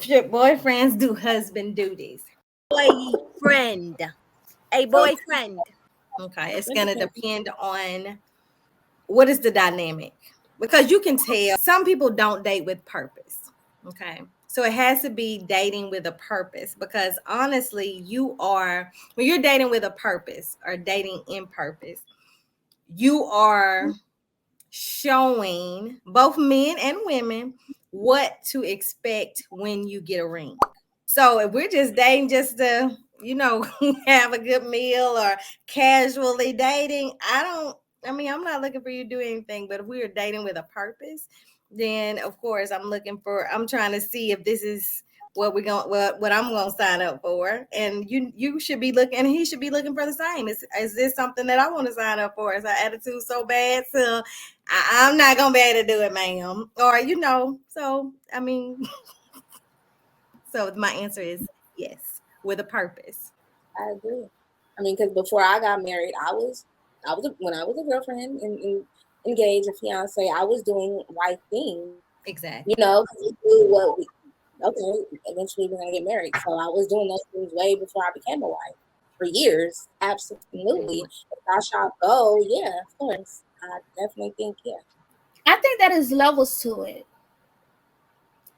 Should boyfriends do husband duties? Boyfriend. A So boyfriend. Okay, it's gonna depend on what is the dynamic. Because you can tell some people don't date with purpose. Okay. So it has to be dating with a purpose because honestly, when you're dating with a purpose or dating in purpose, you are showing both men and women what to expect when you get a ring. So if we're just dating just to, have a good meal or casually dating, I'm not looking for you to do anything, but if we are dating with a purpose, then of course I'm trying to see if this is what I'm gonna sign up for. And you should be looking and he should be looking for the same. Is this something that I want to sign up for? Is our attitude so bad? So I'm not gonna be able to do it, ma'am. Or so my answer is yes, with a purpose. I agree. I mean, because before I got married, when I was a girlfriend and engaged, a fiance, I was doing right things. Exactly. Because we do what eventually we're gonna get married. So I was doing those things way before I became a wife. For years, absolutely. If I shall go, yeah, of course. I definitely think, yeah. I think that is levels to it.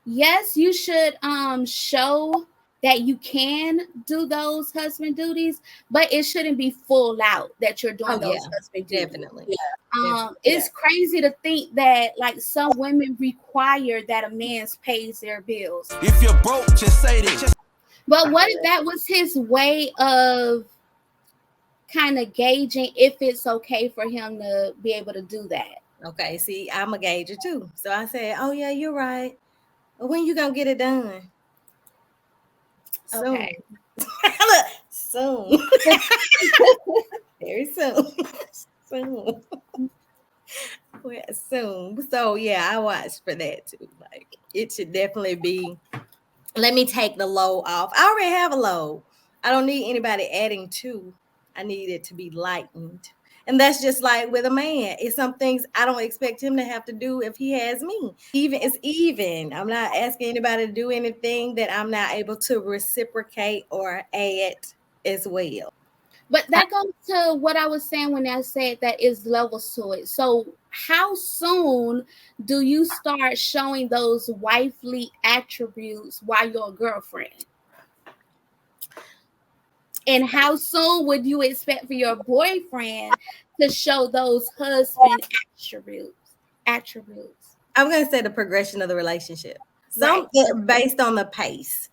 Yes, you should show that you can do those husband duties, but it shouldn't be full out that you're doing those husband duties. Definitely. Yeah. It's crazy to think that like some women require that a man pays their bills. If you're broke, just say this. But what if that was his way of kind of gauging if it's okay for him to be able to do that? Okay, see, I'm a gauger too. So I said, oh yeah, you're right. Well, when you gonna get it done? Soon. Okay. Look, soon. Very soon. Soon. Well, soon. So yeah, I watched for that too. Like it should definitely be. Let me take the load off. I already have a load. I don't need anybody adding to. I need it to be lightened. And that's just like with a man. It's some things I don't expect him to have to do if he has me. It's even. I'm not asking anybody to do anything that I'm not able to reciprocate or add as well. But that goes to what I was saying when I said that is levels to it. So how soon do you start showing those wifely attributes while you're a girlfriend? And how soon would you expect for your boyfriend to show those husband attributes? I'm going to say the progression of the relationship. Some based on the pace.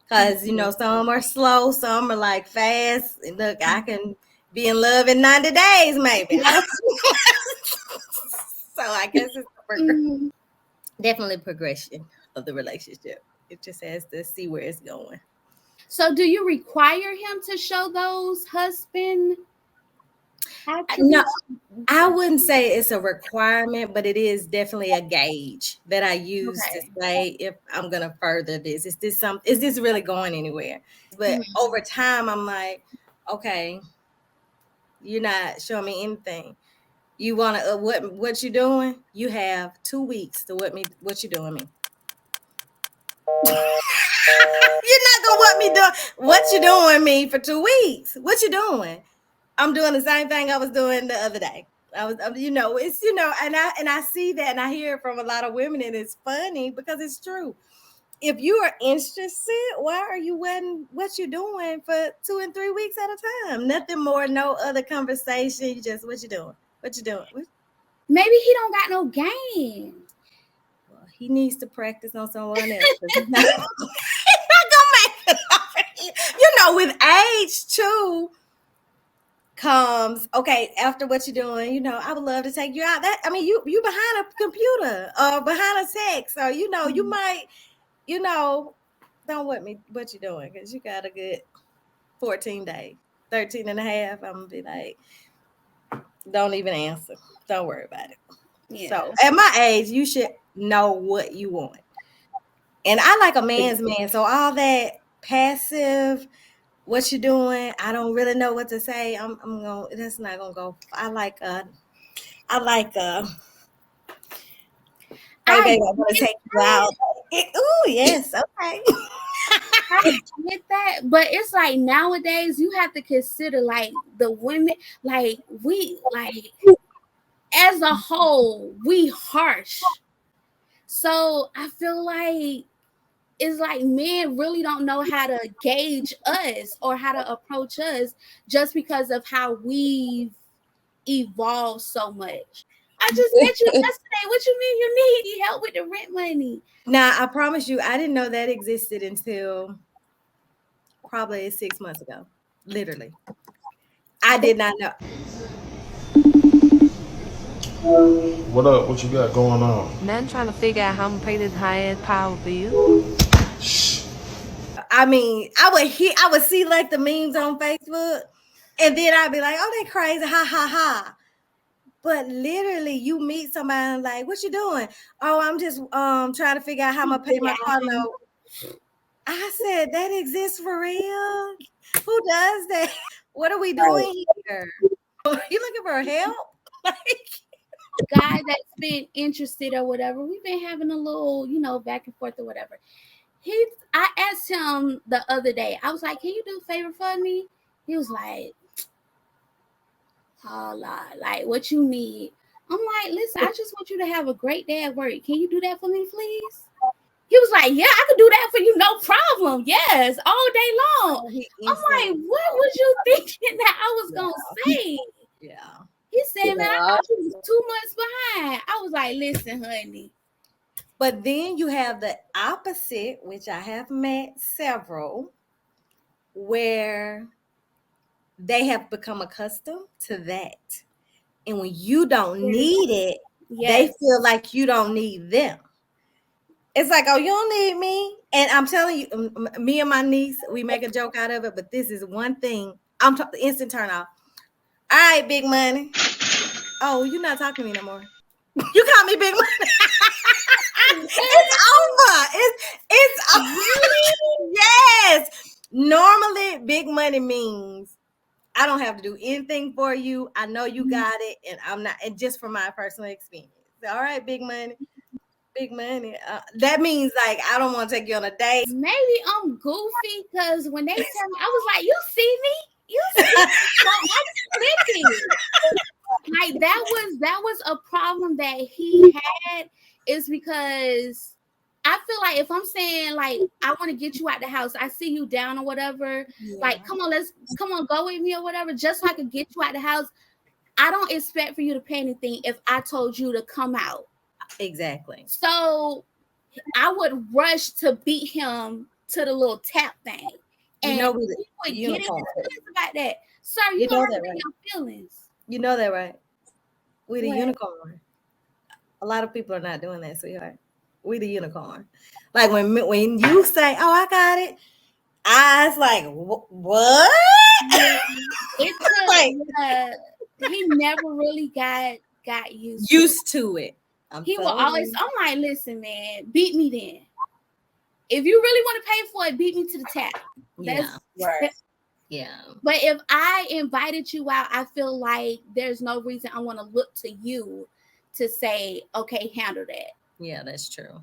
Because, some are slow, some are like fast. And look, I can be in love in 90 days, maybe. So I guess it's definitely progression of the relationship. It just has to see where it's going. So do you require him to show those husband attributes? No, I wouldn't say it's a requirement, but it is definitely a gauge that I use to say if I'm going to further this. Is this really going anywhere? But over time, I'm like, okay, you're not showing me anything. You want to, what you doing? You have 2 weeks to what you doing me. You're not gonna want me doing what you doing me for 2 weeks. What you doing? I'm doing the same thing I was doing the other day. And I see that and I hear it from a lot of women, and it's funny because it's true. If you are interested, why are you waiting what you doing for 2 and 3 weeks at a time? Nothing more, no other conversation. You just what you doing? What you doing? Maybe he don't got no game. Well, he needs to practice on someone else. He's not gonna make it over. With age too comes, okay, after what you're doing, I would love to take you out. You behind a computer or behind a text, or you might, don't want me what you doing, because you got a good 14 days, 13 and a half. I'm gonna be like, don't even answer. Don't worry about it. Yeah. So at my age, you should know what you want. And I like a man's man. So all that passive, what you doing, I don't really know what to say. That's not gonna go. I like hey baby, I'm gonna take you out. Ooh, yes, okay. I get that, but it's like nowadays you have to consider like the women, like we like as a whole, we harsh. So I feel like it's like men really don't know how to gauge us or how to approach us just because of how we've evolved so much. I just met you yesterday. What you mean you need help with the rent money? Now, I promise you, I didn't know that existed until probably 6 months ago. Literally. I did not know. What up? What you got going on? Man trying to figure out how I'm gonna pay this high ass power bill. I mean, I would see like the memes on Facebook, and then I'd be like, "Oh, they crazy, ha ha ha." But literally, you meet somebody like, "What you doing?" "Oh, I'm just trying to figure out how I'm gonna pay my car note." I said, "That exists for real? Who does that? What are we doing here? You looking for help?" Guy that's been interested or whatever, we've been having a little, back and forth or whatever. I asked him the other day, I was like, "Can you do a favor for me?" He was like, "Oh, like what you need?" I'm like, "Listen, I just want you to have a great day at work. Can you do that for me, please?" He was like, "Yeah, I could do that for you, no problem. Yes, all day long." I'm like, "What was you thinking that I was gonna say?" Yeah. He said, "Man, I thought you was 2 months behind." I was like, "Listen, honey." But then you have the opposite, which I have met several, where they have become accustomed to that. And when you don't need it, they feel like you don't need them. It's like, "Oh, you don't need me." And I'm telling you, me and my niece, we make a joke out of it, but this is one thing. Instant turn off. "All right, big money." "Oh, you're not talking to me no more. You call me big money." It's over. It's really yes. Normally, big money means I don't have to do anything for you. I know you got it, and I'm not. And just from my personal experience, all right, big money. Big money. That means like I don't want to take you on a date. Maybe I'm goofy because when they tell me, I was like, "You see me? You see me?" So I'm tripping. Like that was a problem that he had, is because I feel like if I'm saying like I want to get you out the house, I see you down or whatever, like come on, go with me or whatever, just so I can get you out the house. I don't expect for you to pay anything if I told you to come out. Exactly. So I would rush to beat him to the little tap thing. And he would get into feelings about that. Sir, you know don't that, have right? your feelings. You know that, right? We the unicorn. A lot of people are not doing that, sweetheart. We the unicorn. Like when you say, "Oh, I got it," I was like, "What?" It's he never really got used to it. He will always. I'm like, "Listen, man, beat me then. If you really want to pay for it, beat me to the tap." That's right. Yeah. But if I invited you out, I feel like there's no reason I want to look to you to say, "Okay, handle that." Yeah, that's true.